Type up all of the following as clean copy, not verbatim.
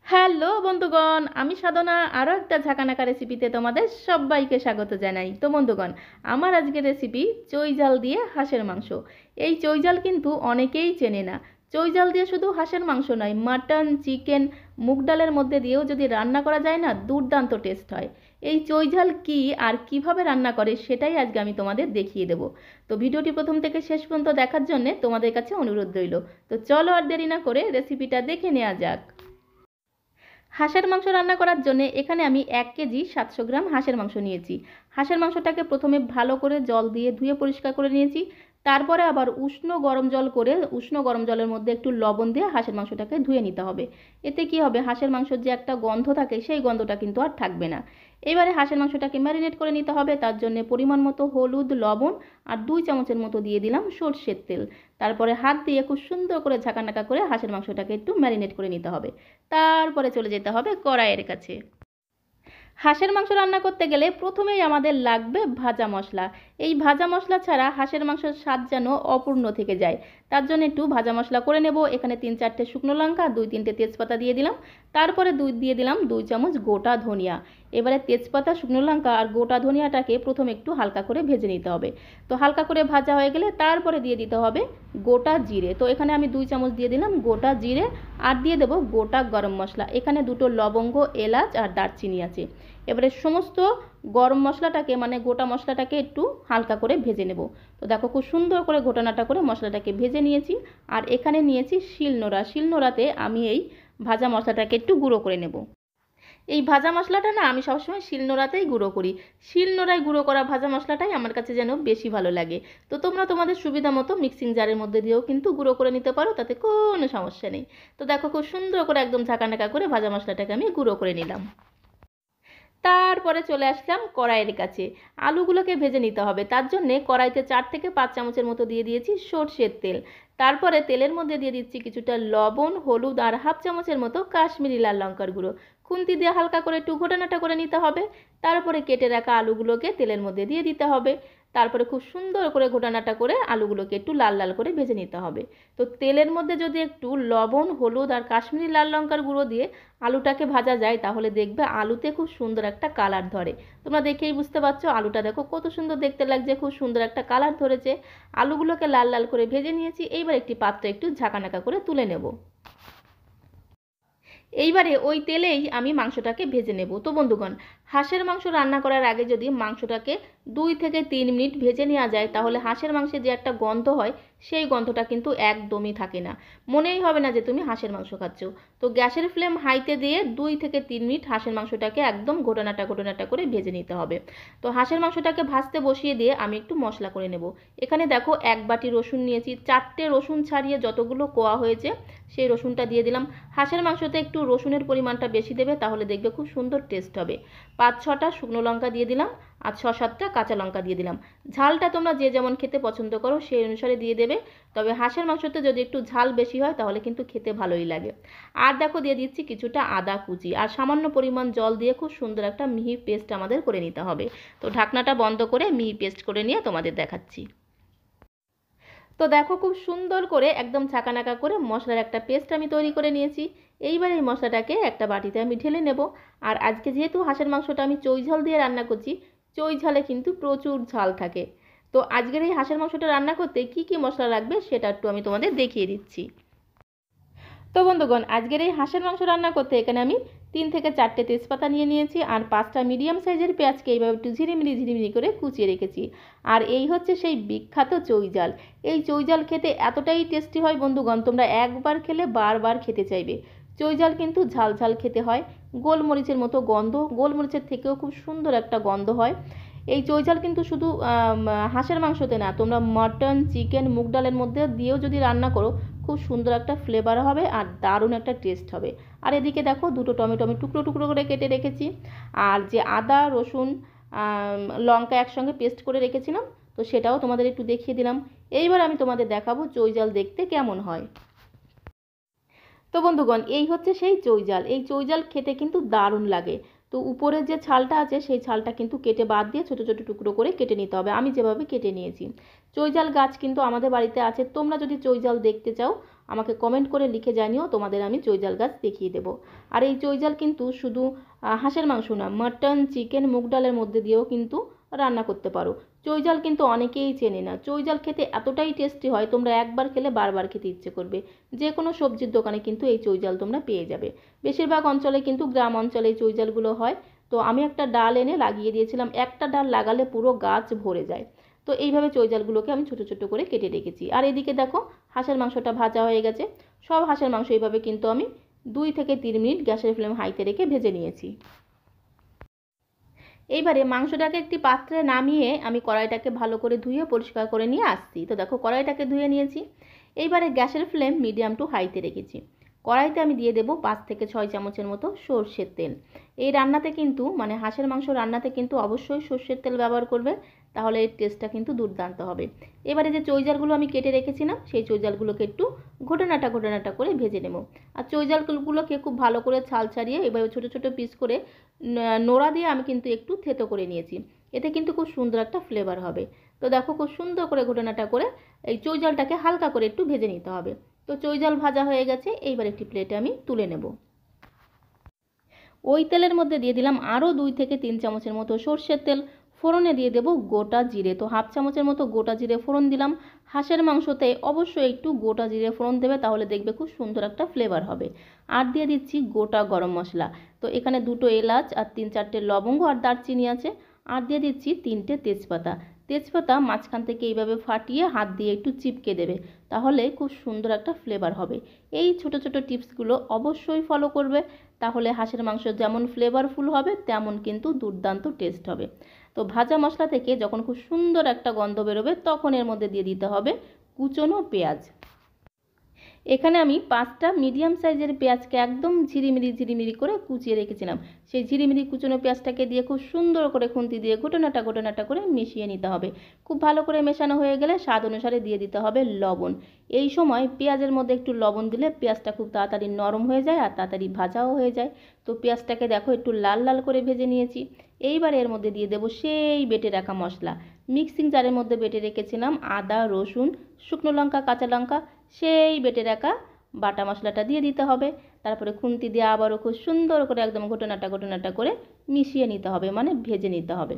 Hello বন্ধুগণ, আমি সাধনা আরও একটা ঝাঁকানাকা রেসিপিতে তোমাদের সবাইকে স্বাগত জানাই। তো বন্ধুগণ, আমার আজকের রেসিপি চই ঝাল দিয়ে হাঁসের মাংস। এই চই ঝাল কিন্তু অনেকেই চেনে না। চই ঝাল দিয়ে শুধু হাঁসের মাংস নয়, মাটন, চিকেন, মুগ ডালের মধ্যে দিয়েও যদি রান্না করা যায় না, দুর্দান্ত টেস্ট হয়। এই চই ঝাল কী আর কিভাবে রান্না করে সেটাই আজকে আমি তোমাদের দেখিয়ে দেবো। তো ভিডিওটি প্রথম থেকে শেষ পর্যন্ত দেখার জন্যে তোমাদের কাছে অনুরোধ রইল। তো চলো আর দেরি না করে রেসিপিটা দেখে নেওয়া যাক। হাঁসের মাংস রান্না করার জন্য এখানে আমি 1 কেজি 700 গ্রাম হাঁসের মাংস নিয়েছি। হাঁসের মাংসটাকে প্রথমে ভালো করে জল দিয়ে ধুয়ে পরিষ্কার করে নিয়েছি। তারপরে আবার উষ্ণ গরম জল করে উষ্ণ গরম জলের মধ্যে একটু লবণ দিয়ে হাঁসের মাংসটাকে ধুয়ে নিতে হবে। এতে কি হবে, হাঁসের মাংসের যে একটা গন্ধ থাকে সেই গন্ধটা কিন্তু আর থাকবে না। এবারে হাঁসের মাংসটাকে ম্যারিনেট করে নিতে হবে। তার জন্য পরিমাণ মতো হলুদ, লবণ আর 2 চামচের মতো দিয়ে দিলাম সরষের তেল। তারপরে হাত দিয়ে খুব সুন্দর করে ঝাঁকানাকা করে হাঁসের মাংসটাকে একটু ম্যারিনেট করে নিতে হবে। তারপরে চলে যেতে হবে কড়াইয়ের কাছে। হাঁসের মাংস রান্না করতে গেলে প্রথমেই আমাদের লাগবে ভাজা মশলা। এই ভাজা মশলা ছাড়া হাঁসের মাংসের স্বাদ যেন অপূর্ণ থেকে যায়। তার জন্য একটু ভাজা মশলা করে নেব। এখানে 3-4টে শুকনো লঙ্কা, 2-3টে তেজপাতা দিয়ে দিলাম। তারপরে দিয়ে দিলাম 2 চামচ গোটা ধনিয়া। এবারে তেজপাতা, শুকনো লঙ্কা আর গোটা ধনিয়াটাকে প্রথমে একটু হালকা করে ভেজে নিতে হবে। তো হালকা করে ভাজা হয়ে গেলে তারপরে দিয়ে দিতে হবে গোটা জিরে। তো এখানে আমি 2 চামচ দিয়ে দিলাম গোটা জিরে। আর দিয়ে দেবো গোটা গরম মশলা। এখানে 2টো লবঙ্গ, এলাচ আর দারচিনি আছে। এবারে সমস্ত গরম মশলাটাকে মানে গোটা মশলাটাকে একটু হালকা করে ভেজে নেব। তো দেখো খুব সুন্দর করে ঘোটানাটা করে মশলাটাকে ভেজে নিয়েছি। আর এখানে নিয়েছি শিলনোড়া। শিলনোড়াতে আমি এই ভাজা মশলাটাকে একটু গুঁড়ো করে নেব। এই ভাজা মশলাটা না আমি সবসময় শিলনোড়াতেই গুঁড়ো করি। শিলনোড়ায় গুঁড়ো করা ভাজা মশলাটাই আমার কাছে যেন বেশি ভালো লাগে। তো তোমরা তোমাদের সুবিধা মতো মিক্সিং জারের মধ্যে দিয়েও কিন্তু গুঁড়ো করে নিতে পারো, তাতে কোনো সমস্যা নেই। তো দেখো খুব সুন্দর করে একদম ঝাঁকানাকা করে ভাজা মশলাটাকে আমি গুঁড়ো করে নিলাম। তারপরে চলে আসলাম কড়াইয়ের কাছে। আলুগুলোকে ভেজে নিতে হবে। তার জন্যে কড়াইতে 4 থেকে 5 চামচের মতো দিয়ে দিয়েছি সর্ষের তেল। তারপরে তেলের মধ্যে দিয়ে দিচ্ছি কিছুটা লবণ, হলুদ আর হাফ চামচের মতো কাশ্মীরি লাল লঙ্কার গুঁড়ো। খুন্তি দিয়ে হালকা করে একটু ঘোটানাটা করে নিতে হবে। তারপরে কেটে রাখা আলুগুলোকে তেলের মধ্যে দিয়ে দিতে হবে। তারপরে খুব সুন্দর করে ঘোটানাটা করে আলুগুলোকে একটু লাল লাল করে ভেজে নিতে হবে। তো তেলের মধ্যে যদি একটু লবণ, হলুদ আর কাশ্মীরি লাল লঙ্কার গুঁড়ো দিয়ে আলুটাকে ভাজা যায় তাহলে দেখবে আলুতে খুব সুন্দর একটা কালার ধরে। তোমরা দেখেই বুঝতে পারছো আলুটা দেখো কত সুন্দর দেখতে লাগছে, খুব সুন্দর একটা কালার ধরেছে। আলুগুলোকে লাল লাল করে ভেজে নিয়েছি। এইবার একটি পাত্রে একটু ঝাঁকানাকা করে তুলে নেব। এইবারে ওই তেলেই আমি মাংসটাকে ভেজে নেব। তো বন্ধুগণ, হাঁসের মাংস রান্না করার আগে যদি মাংসটাকে 2 থেকে 3 মিনিট ভেজে নেওয়া যায় তাহলে হাঁসের মাংসে যে একটা গন্ধ হয় সেই গন্ধটা কিন্তু একদমই থাকে না। মনেই হবে না যে তুমি হাঁসের মাংস খাচ্ছ। তো গ্যাসের ফ্লেম হাইতে দিয়ে 2 থেকে 3 মিনিট হাঁসের মাংসটাকে একদম ঘোটানাটা ঘোটানাটা করে ভেজে নিতে হবে। তো হাঁসের মাংসটাকে ভাজতে বসিয়ে দিয়ে আমি একটু মশলা করে নেব। এখানে দেখো 1 বাটি রসুন নিয়েছি। 4টে রসুন ছাড়িয়ে যতগুলো কোয়া হয়েছে সেই রসুনটা দিয়ে দিলাম। হাঁসের মাংসতে একটু রসুনের পরিমাণটা বেশি দেবে, তাহলে দেখবে খুব সুন্দর টেস্ট হবে। 5-6টা শুকনো লঙ্কা দিয়ে দিলাম আর 6-7টা কাঁচা লঙ্কা দিয়ে দিলাম। ঝালটা তোমরা যে যেমন খেতে পছন্দ করো সেই অনুসারে দিয়ে দেবে। তবে হাঁসের মাংসতে যদি একটু ঝাল বেশি হয় তাহলে কিন্তু খেতে ভালোই লাগে। আর দেখো দিয়ে দিচ্ছি কিছুটা আদা কুচি আর সামান্য পরিমাণ জল দিয়ে খুব সুন্দর একটা মিহি পেস্ট আমাদের করে নিতে হবে। তো ঢাকনাটা বন্ধ করে মিহি পেস্ট করে নিয়ে তোমাদের দেখাচ্ছি। তো দেখো খুব সুন্দর করে একদম ছাকানাকা করে মশলার একটা পেস্ট আমি তৈরি করে নিয়েছি। এইবার এই মশলাটাকে একটা বাটিতে আমি ঢেলে নেব। আর আজকে যেহেতু হাঁসের মাংসটা আমি চই ঝাল দিয়ে রান্না করছি, চই ঝালে কিন্তু প্রচুর ঝাল থাকে। তো আজকের এই হাঁসের মাংসটা রান্না করতে কি কি মশলা লাগবে সেটা একটু আমি তোমাদের দেখিয়ে দিচ্ছি। তো বন্ধুগণ, আজকের এই হাঁসের মাংস রান্না করতে এখানে আমি 3 থেকে 4টে তেজপাতা নিয়ে নিয়েছি আর 5টা মিডিয়াম সাইজের পেঁয়াজকে এইভাবে একটু ঝিরিমিরি ঝিরিমিরি করে কুচিয়ে রেখেছি। আর এই হচ্ছে সেই বিখ্যাত চই ঝাল। এই চই ঝাল খেতে এতটাই টেস্টি হয় বন্ধুগণ, তোমরা একবার খেলে বারবার খেতে চাইবে। চই ঝাল কিন্তু ঝাল ঝাল খেতে হয়। গোলমরিচের মতো গন্ধ, গোলমরিচের থেকেও খুব সুন্দর একটা গন্ধ হয়। এই চই ঝাল কিন্তু শুধু হাঁসের মাংসতে না, তোমরা মাটন, চিকেন, মুগ ডালের মধ্যে দিয়েও যদি রান্না করো খুব সুন্দর একটা ফ্লেভার হবে আর দারুণ একটা টেস্ট হবে। আর এদিকে দেখো 2টো টমেটো আমি টুকরো টুকরো করে কেটে রেখেছি। আর যে আদা, রসুন, লঙ্কা একসঙ্গে পেস্ট করে রেখেছিলাম, তো সেটাও তোমাদের একটু দেখিয়ে দিলাম। এইবার আমি তোমাদের দেখাবো চই ঝাল দেখতে কেমন হয়। তো বন্ধুগণ, এই হচ্ছে সেই চই ঝাল। এই চই ঝাল খেতে কিন্তু দারুণ লাগে। তো উপরের যে ছালটা আছে সেই ছালটা কিন্তু কেটে বাদ দিয়ে ছোটো ছোটো টুকরো করে কেটে নিতে হবে, আমি যেভাবে কেটে নিয়েছি। চৈজাল গাছ কিন্তু আমাদের বাড়িতে আছে, তোমরা যদি চৈজাল দেখতে চাও আমাকে কমেন্ট করে লিখে জানিও, তোমাদের আমি চৈজাল গাছ দেখিয়ে দেবো। আর এই চৈজাল কিন্তু শুধু হাঁসের মাংস না, মাটন, চিকেন, মুগ ডালের মধ্যে দিয়েও কিন্তু রান্না করতে পারো। চৈজাল কিন্তু অনেকেই চেনে না, চৈজাল খেতে এতটাই টেস্টি হয়, তোমরা একবার খেলে বারবার খেতে ইচ্ছে করবে। যে কোনো সবজির দোকানে কিন্তু এই চৈজাল তোমরা পেয়ে যাবে। বেশিরভাগ অঞ্চলে কিন্তু গ্রাম অঞ্চলে এই চৈজালগুলো হয়। তো আমি একটা ডাল এনে লাগিয়ে দিয়েছিলাম, একটা ডাল লাগালে পুরো গাছ ভরে যায়। তো এইভাবে চৈজালগুলোকে আমি ছোটো ছোটো করে কেটে রেখেছি। আর এদিকে দেখো হাঁসের মাংসটা ভাজা হয়ে গেছে। সব হাঁসের মাংস এইভাবে কিন্তু আমি 2 থেকে 3 মিনিট গ্যাসের ফ্লেম হাইতে রেখে ভেজে নিয়েছি। এইবারে মাংসটাকে একটি পাত্রে নামিয়ে আমি কড়াইটাকে ভালো করে ধুয়ে পরিষ্কার করে নিয়ে আসছি। তো দেখো কড়াইটাকে ধুয়ে নিয়েছি। এইবারে গ্যাসের ফ্লেম মিডিয়াম টু হাইতে রেখেছি। কড়াইতে আমি দিয়ে দেবো 5 থেকে 6 চামচের মতো সর্ষের তেল। এই রান্নাতে কিন্তু মানে হাঁসের মাংস রান্নাতে কিন্তু অবশ্যই সর্ষের তেল ব্যবহার করবে, তাহলে এর টেস্টটা কিন্তু দুর্দান্ত হবে। এবারে যে চৈজালগুলো আমি কেটে রেখেছিলাম সেই চৈজালগুলোকে একটু ঘটনাটা ঘটনাটা করে ভেজে নেব। আর চৈজালগুলোকে খুব ভালো করে ছাল ছাড়িয়ে এভাবে ছোটো ছোটো পিস করে নোড়া দিয়ে আমি কিন্তু একটু থেতো করে নিয়েছি। এতে কিন্তু খুব সুন্দর একটা ফ্লেভার হবে। তো দেখো খুব সুন্দর করে ঘটনাটা করে এই চৈজালটাকে হালকা করে একটু ভেজে নিতে হবে। তো চৈজাল ভাজা হয়ে গেছে, এইবার একটি প্লেটে আমি তুলে নেব। ওই তেলের মধ্যে দিয়ে দিলাম আরও 2 থেকে 3 চামচের মতো সর্ষের তেল। ফোড়নে দিয়ে দেবো গোটা জিরে, তো হাফ চামচের মতো গোটা জিরে ফোড়ন দিলাম। হাঁসের মাংসতে অবশ্যই একটু গোটা জিরে ফোড়ন দেবে, তাহলে দেখবে খুব সুন্দর একটা ফ্লেভার হবে। আর দিয়ে দিচ্ছি গোটা গরম মশলা, তো এখানে 2টো এলাচ আর 3-4টে লবঙ্গ আর দারচিনি আছে। আর দিয়ে দিচ্ছি 3টে তেজপাতা। তেজপাতা মাঝখান থেকে এইভাবে ফাটিয়ে হাত দিয়ে একটু চিপকে দেবে, তাহলে খুব সুন্দর একটা ফ্লেভার হবে। এই ছোট ছোট টিপসগুলো অবশ্যই ফলো করবে, তাহলে হাঁসের মাংস যেমন ফ্লেভারফুল হবে তেমন কিন্তু দুর্দান্ত টেস্ট হবে। তো ভাজা মশলা থেকে যখন খুব সুন্দর একটা গন্ধ বেরোবে তখন এর মধ্যে দিয়ে দিতে হবে কুচনো পেঁয়াজ। এখানে আমি 5টা মিডিয়াম সাইজের পেঁয়াজকে একদম ঝিরিমিরি ঝিরিমিরি করে কুচিয়ে রেখেছিলাম। সেই ঝিরিমিরি কুচনো পেঁয়াজটাকে দিয়ে খুব সুন্দর করে খুন্তি দিয়ে ঘটনাটা ঘটনাটা করে মিশিয়ে নিতে হবে। খুব ভালো করে মেশানো হয়ে গেলে স্বাদ অনুসারে দিয়ে দিতে হবে লবণ। এই সময় পেঁয়াজের মধ্যে একটু লবণ দিলে পেঁয়াজটা খুব তাড়াতাড়ি নরম হয়ে যায় আর তাড়াতাড়ি ভাজাও হয়ে যায়। তো পেঁয়াজটাকে দেখো একটু লাল লাল করে ভেজে নিয়েছি। এইবার এর মধ্যে দিয়ে দেবো সেই বেটে রাখা মশলা। মিক্সিং জারের মধ্যে বেটে রেখেছিলাম আদা, রসুন, শুকনো লঙ্কা, কাঁচা লঙ্কা, সেই বেটে রাখা বাটা মশলাটা দিয়ে দিতে হবে। তারপরে খুন্তি দিয়ে আবারও খুব সুন্দর করে একদম ঘটনাটা ঘটনাটা করে মিশিয়ে নিতে হবে, মানে ভেজে নিতে হবে।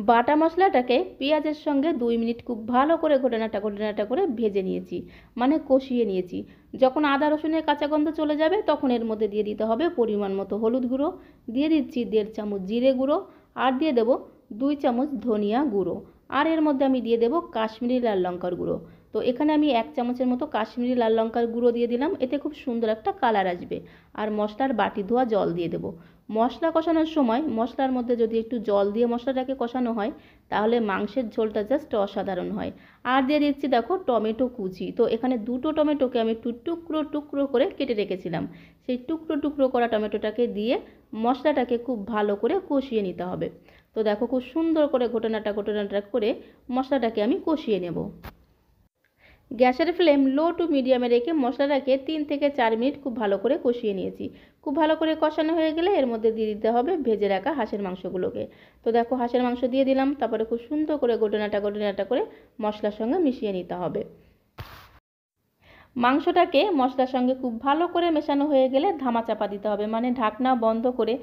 বাটা মশলাটাকে পেঁয়াজের সঙ্গে 2 মিনিট খুব ভালো করে ঘটনাটা ঘটনাটা করে ভেজে নিয়েছি, মানে কষিয়ে নিয়েছি। যখন আদা রসুনের কাঁচা গন্ধ চলে যাবে তখন এর মধ্যে দিয়ে দিতে হবে পরিমাণ মতো হলুদ গুঁড়ো, দিয়ে দিচ্ছি 1.5 চামচ জিরে গুঁড়ো, আর দিয়ে দেবো 2 চামচ ধনিয়া গুঁড়ো, আর এর মধ্যে আমি দিয়ে দেবো কাশ্মীরি লাল লঙ্কার গুঁড়ো। তো এখানে আমি 1 চামচের মতো কাশ্মীরি লাল লঙ্কার গুঁড়ো দিয়ে দিলাম, এতে খুব সুন্দর একটা কালার আসবে। আর মশলার বাটি ধোয়া জল দিয়ে দেবো। মশলা কষানোর সময় মশলার মধ্যে যদি একটু জল দিয়ে মশলাটাকে কষানো হয় তাহলে মাংসের ঝোলটা জাস্ট অসাধারণ হয়। আর দিয়ে দিচ্ছি দেখো টমেটো কুচি, তো এখানে 2টো টমেটোকে আমি একটু টুকরো টুকরো করে কেটে রেখেছিলাম। সেই টুকরো টুকরো করা টমেটোটাকে দিয়ে মশলাটাকে খুব ভালো করে কষিয়ে নিতে হবে। তো দেখো খুব সুন্দর করে ঘটনাটা ঘটনাটা করে মশলাটাকে আমি কষিয়ে নেব। গ্যাসের ফ্লেম লো টু মিডিয়ামে রেখে মশলাটাকে 3 থেকে 4 মিনিট খুব ভালো করে কষিয়ে নিয়েছি। খুব ভালো করে কষানো হয়ে গেলে এর মধ্যে দিয়ে দিতে হবে ভেজে রাখা হাঁসের মাংসগুলোকে। তো দেখো হাঁসের মাংস দিয়ে দিলাম, তারপরে খুব সুন্দর করে ঘটনাটা ঘটনাটা করে মশলার সঙ্গে মিশিয়ে নিতে হবে। মাংসটাকে মশলার সঙ্গে খুব ভালো করে মেশানো হয়ে গেলে ধামা চাপা দিতে হবে, মানে ঢাকনা বন্ধ করে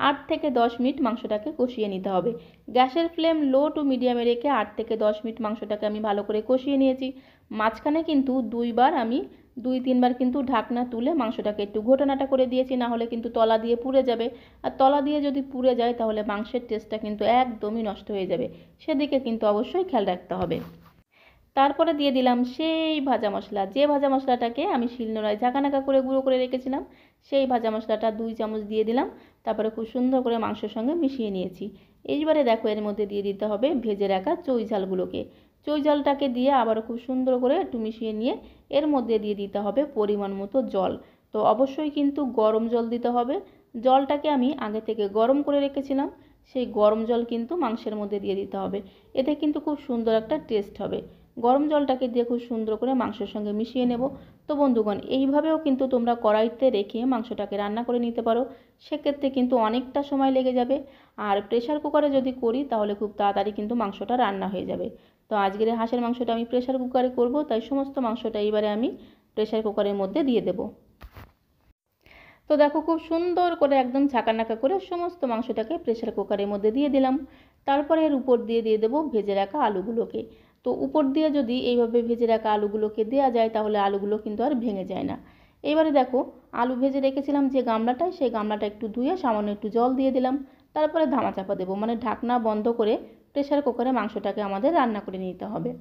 8 থেকে 10 মিনিট মাংসটাকে কষিয়ে নিতে হবে। গ্যাসের ফ্লেম লো টু মিডিয়ামে রেখে 8 থেকে 10 মিনিট মাংসটাকে আমি ভালো করে কষিয়ে নিয়েছি। মাঝখানে কিন্তু 2বার আমি 2-3বার কিন্তু ঢাকনা তুলে মাংসটাকে একটু ঘটনাটা করে দিয়েছি, না হলে কিন্তু তলা দিয়ে পুড়ে যাবে। আর তলা দিয়ে যদি পুড়ে যায় তাহলে মাংসের টেস্টটা কিন্তু একদমই নষ্ট হয়ে যাবে, সেদিকে কিন্তু অবশ্যই খেয়াল রাখতে হবে। তারপরে দিয়ে দিলাম সেই ভাজা মশলা, যে ভাজা মশলাটাকে আমি শিলনোড়ায় ঝাঁকানাকা করে গুঁড়ো করে রেখেছিলাম, সেই ভাজা মশলাটা 2 চামচ দিয়ে দিলাম। তারপরে খুব সুন্দর করে মাংসের সঙ্গে মিশিয়ে নিয়েছি। এইবারে দেখো এর মধ্যে দিয়ে দিতে হবে ভেজে রাখা চৈঝালগুলোকে। চৈঝালটাকে দিয়ে আবারও খুব সুন্দর করে একটু মিশিয়ে নিয়ে এর মধ্যে দিয়ে দিতে হবে পরিমাণ মতো জল। তো অবশ্যই কিন্তু গরম জল দিতে হবে। জলটাকে আমি আগে থেকে গরম করে রেখেছিলাম, সেই গরম জল কিন্তু মাংসের মধ্যে দিয়ে দিতে হবে, এতে কিন্তু খুব সুন্দর একটা টেস্ট হবে। গরম জলটাকে দিয়ে খুব সুন্দর করে মাংসের সঙ্গে মিশিয়ে নেব। তো বন্ধুগণ, এইভাবেও কিন্তু তোমরা কড়াইতে রেখে মাংসটাকে রান্না করে নিতে পারো। সেক্ষেত্রে কিন্তু অনেকটা সময় লেগে যাবে। আর প্রেশার কুকারে যদি করি তাহলে খুব তাড়াতাড়ি কিন্তু মাংসটা রান্না হয়ে যাবে। তো আজকের হাঁসের মাংসটা আমি প্রেশার কুকারে করব, তাই সমস্ত মাংসটা এবারে আমি প্রেশার কুকারের মধ্যে দিয়ে দেব। তো দেখো, খুব সুন্দর করে একদম ঝাঁকানাকা করে সমস্ত মাংসটাকে প্রেশার কুকারের মধ্যে দিয়ে দিলাম। তারপরে এর উপর দিয়ে দেবো ভেজে রাখা আলুগুলোকে। তো উপর দিয়ে যদি এইভাবে ভেজে রাখা আলুগুলোকে দেওয়া যায় তাহলে আলুগুলো কিন্তু আর ভেঙে যায় না। এবারে দেখো, আলু ভেজে রেখেছিলাম যে গামলাটায়, সেই গামলাটা একটু ধুয়ে সামান্য একটু জল দিয়ে দিলাম। তারপরে ধামা চাপা দেবো, মানে ঢাকনা বন্ধ করে প্রেশার কুকারে মাংসটাকে আমাদের রান্না করে নিতে হবে।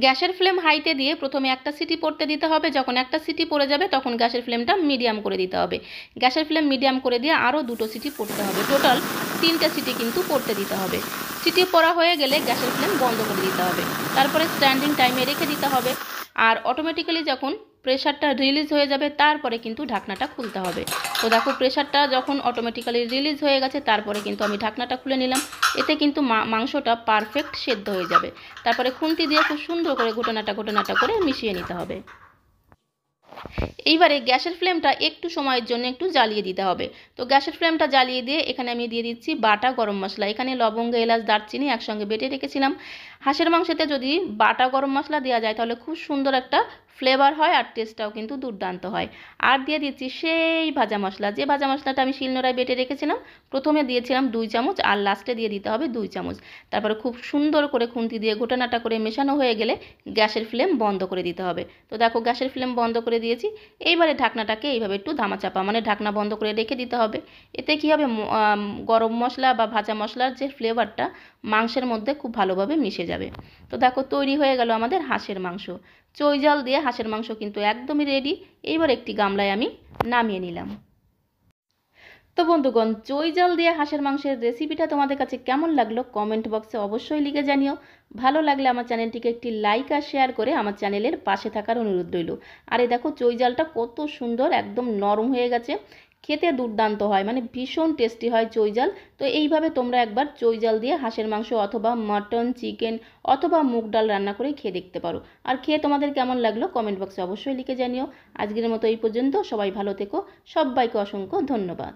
গ্যাসের ফ্লেম হাইতে দিয়ে প্রথমে একটা সিটি পড়তে দিতে হবে। যখন একটা সিটি পড়ে যাবে তখন গ্যাসের ফ্লেমটা মিডিয়াম করে দিতে হবে। গ্যাসের ফ্লেম মিডিয়াম করে দিয়ে আরও 2টো সিটি পড়তে হবে। টোটাল 3টে সিটি কিন্তু পড়তে দিতে হবে। সিটি পড়া হয়ে গেলে গ্যাসের ফ্লেম বন্ধ করে দিতে হবে। তারপরে স্ট্যান্ডিং টাইমে রেখে দিতে হবে। আর অটোমেটিক্যালি যখন প্রেশারটা রিলিজ হয়ে যাবে তারপরে কিন্তু ঢাকনাটা খুলতে হবে। তো দেখো, প্রেশারটা যখন অটোমেটিক্যালি রিলিজ হয়ে গেছে তারপরে কিন্তু আমি ঢাকনাটা খুলে নিলাম। এতে কিন্তু মাংসটা পারফেক্ট সেদ্ধ হয়ে যাবে। তারপরে খুন্তি দিয়ে খুব সুন্দর করে ঘোটানাটা করে মিশিয়ে নিতে হবে। এইবারে গ্যাসের ফ্লেমটা একটু সময়ের জন্য একটু জ্বালিয়ে দিতে হবে। তো গ্যাসের ফ্লেমটা জ্বালিয়ে দিয়ে এখানে আমি দিয়ে দিচ্ছি বাটা গরম মশলা। এখানে লবঙ্গ, এলাচ, দারচিনি একসঙ্গে বেটে রেখেছিলাম। হাঁসের মাংসতে যদি বাটা গরম মশলা দেওয়া যায় তাহলে খুব সুন্দর একটা ফ্লেভার হয় আর টেস্টটাও কিন্তু দুর্দান্ত হয়। আর দিয়ে দিচ্ছি সেই ভাজা মশলা, যে ভাজা মশলাটা আমি শিলনোড়ায় বেটে রেখেছিলাম। প্রথমে দিয়েছিলাম 2 চামচ আর লাস্টে দিয়ে দিতে হবে 2 চামচ। তারপরে খুব সুন্দর করে খুন্তি দিয়ে ঘোটানাটা করে মেশানো হয়ে গেলে গ্যাসের ফ্লেম বন্ধ করে দিতে হবে। তো দেখো, গ্যাসের ফ্লেম বন্ধ করে দিয়েছি। এইবারে ঢাকনাটাকে এইভাবে একটু ধামাচাপা, মানে ঢাকনা বন্ধ করে রেখে দিতে হবে। এতে কী হবে, গরম মশলা বা ভাজা মশলার যে ফ্লেভারটা মাংসের মধ্যে খুব ভালোভাবে মিশে যাবে। তো দেখো, তৈরি হয়ে গেল আমাদের হাঁসের মাংস। চৈজাল দিয়ে হাঁসের মাংস কিন্তু একদমই রেডি। এইবার একটি গামলায় আমি নামিয়ে নিলাম। তো বন্ধুগণ, চৈজাল দিয়ে হাঁসের মাংসের রেসিপিটা তোমাদের কাছে কেমন লাগলো কমেন্ট বক্সে অবশ্যই লিখে জানিও। ভালো লাগলে আমার চ্যানেলটিকে একটি লাইক আর শেয়ার করে আমার চ্যানেলের পাশে থাকার অনুরোধ রইল। আর এই দেখো, চৈজালটা কত সুন্দর একদম নরম হয়ে গেছে। খেতে দুর্দান্ত হয়, মানে ভীষণ টেস্টি হয় চৈজাল। তো এইভাবে তোমরা একবার চৈজাল দিয়ে হাঁসের মাংস অথবা মাটন, চিকেন অথবা মুগ ডাল রান্না করে খেয়ে দেখতে পারো। আর খেয়ে তোমাদের কেমন লাগলো কমেন্ট বক্সে অবশ্যই লিখে জানিও। আজকের মতো এই পর্যন্ত। সবাই ভালো থেকো। সবাইকে অসংখ্য ধন্যবাদ।